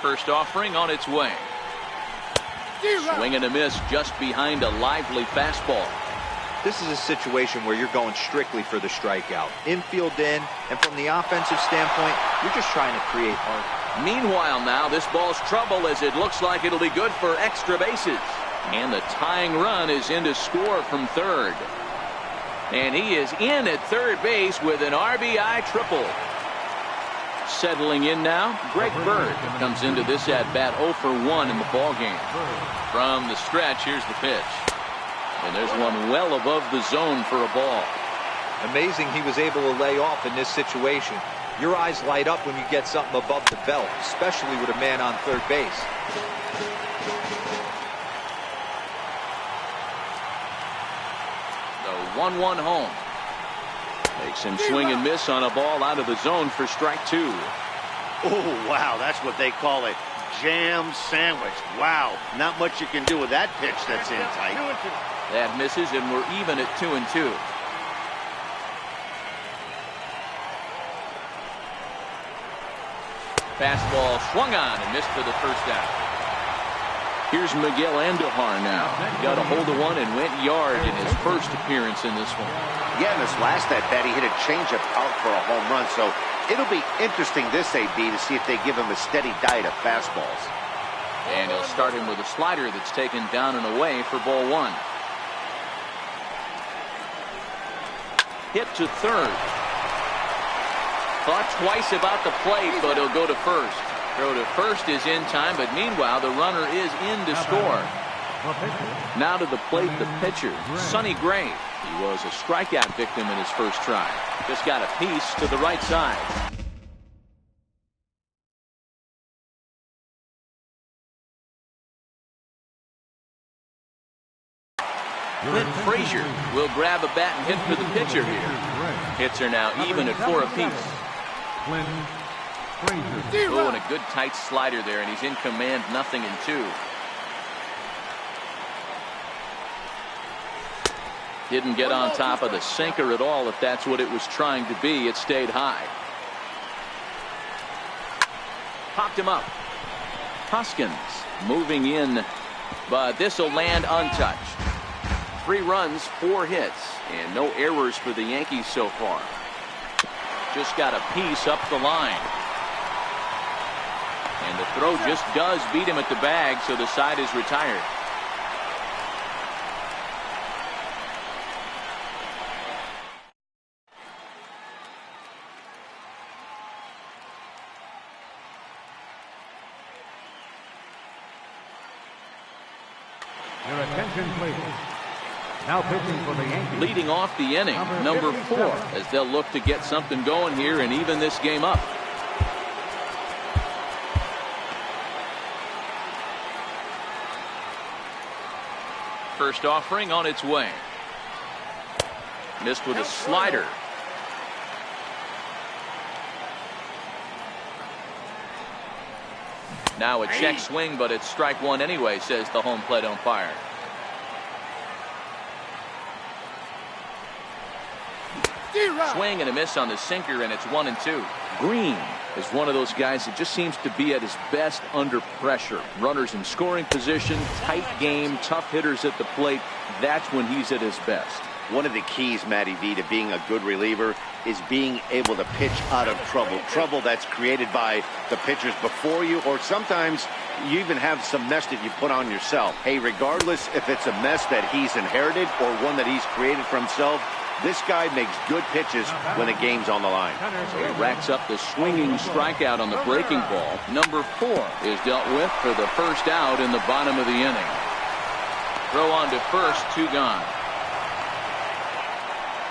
First offering on its way. Swing and a miss just behind a lively fastball. This is a situation where you're going strictly for the strikeout. Infield in, and from the offensive standpoint, you're just trying to create art. Meanwhile now, this ball's trouble as it looks like it'll be good for extra bases. And the tying run is in to score from third. And he is in at third base with an RBI triple. Settling in now, Greg Bird comes into this at-bat 0 for 1 in the ballgame. From the stretch, here's the pitch. And there's one well above the zone for a ball. Amazing he was able to lay off in this situation. Your eyes light up when you get something above the belt, especially with a man on third base. The 1-1 home. Makes him swing and miss on a ball out of the zone for strike 2. Oh, wow, that's what they call it. Jam sandwich. Wow, not much you can do with that pitch that's in tight. That misses, and we're even at 2-2. Fastball swung on and missed for the first out. Here's Miguel Andujar now. He got a hold of one and went yard in his first appearance in this one. Yeah, in this last at-bat, he hit a changeup out for a home run, so it'll be interesting this AB to see if they give him a steady diet of fastballs. And he'll start him with a slider that's taken down and away for ball 1. Hit to third. Thought twice about the plate, but he'll go to first. Throw to first is in time, but meanwhile the runner is in to score. Now to the plate, the pitcher, Sonny Gray. He was a strikeout victim in his first try. Just got a piece to the right side. Clint Frazier will grab a bat and hit for the pitcher here. Hits are now even at 4 apiece. Oh, and a good tight slider there, and he's in command, 0-2. Didn't get on top of the sinker at all, if that's what it was trying to be. It stayed high. Popped him up. Hoskins moving in, but this will land untouched. 3 runs, 4 hits, and no errors for the Yankees so far. Just got a piece up the line. And the throw just does beat him at the bag, so the side is retired. Your attention, please. Now pitching for the Yankees. Leading off the inning, number 4, as they'll look to get something going here and even this game up. First offering on its way. Missed with a slider. Now a check swing, but it's strike one anyway, says the home plate umpire. Swing and a miss on the sinker, and it's 1-2. Green is one of those guys that just seems to be at his best under pressure. Runners in scoring position, tight game, tough hitters at the plate. That's when he's at his best. One of the keys, Matty V, to being a good reliever is being able to pitch out of trouble. Trouble that's created by the pitchers before you, or sometimes you even have some mess that you put on yourself. Hey, regardless if it's a mess that he's inherited or one that he's created for himself, this guy makes good pitches when the game's on the line. So he racks up the swinging strikeout on the breaking ball. Number 4 is dealt with for the first out in the bottom of the inning. Throw on to first, 2 gone.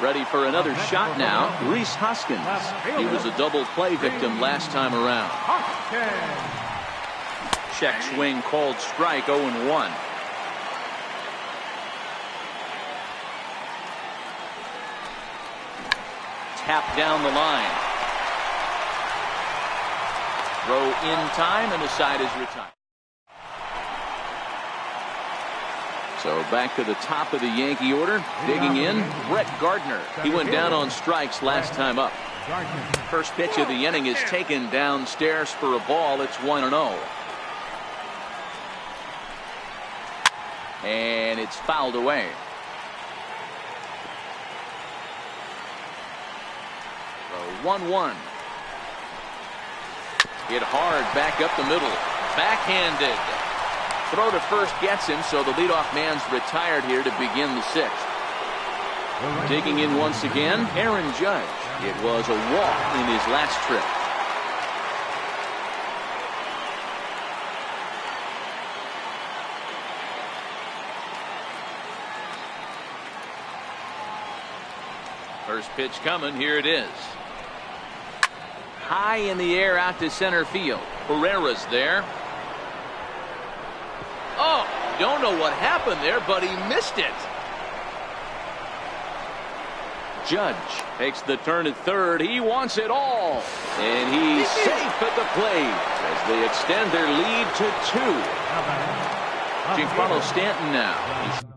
Ready for another shot now, Rhys Hoskins. He was a double play victim last time around. Check swing called strike, 0-1. Tap down the line. Throw in time, and the side is retired. So back to the top of the Yankee order. Digging in, Brett Gardner. He went down on strikes last time up. First pitch of the inning is taken downstairs for a ball. It's 1-0. And it's fouled away. 1-1. Hit hard back up the middle. Backhanded. Throw to first gets him, so the leadoff man's retired here to begin the 6th. Digging in once again, Aaron Judge. It was a walk in his last trip. First pitch coming. Here it is. High in the air out to center field. Herrera's there. Oh, don't know what happened there, but he missed it. Judge takes the turn at third. He wants it all. And he's safe at the plate as they extend their lead to 2. Giancarlo Stanton now.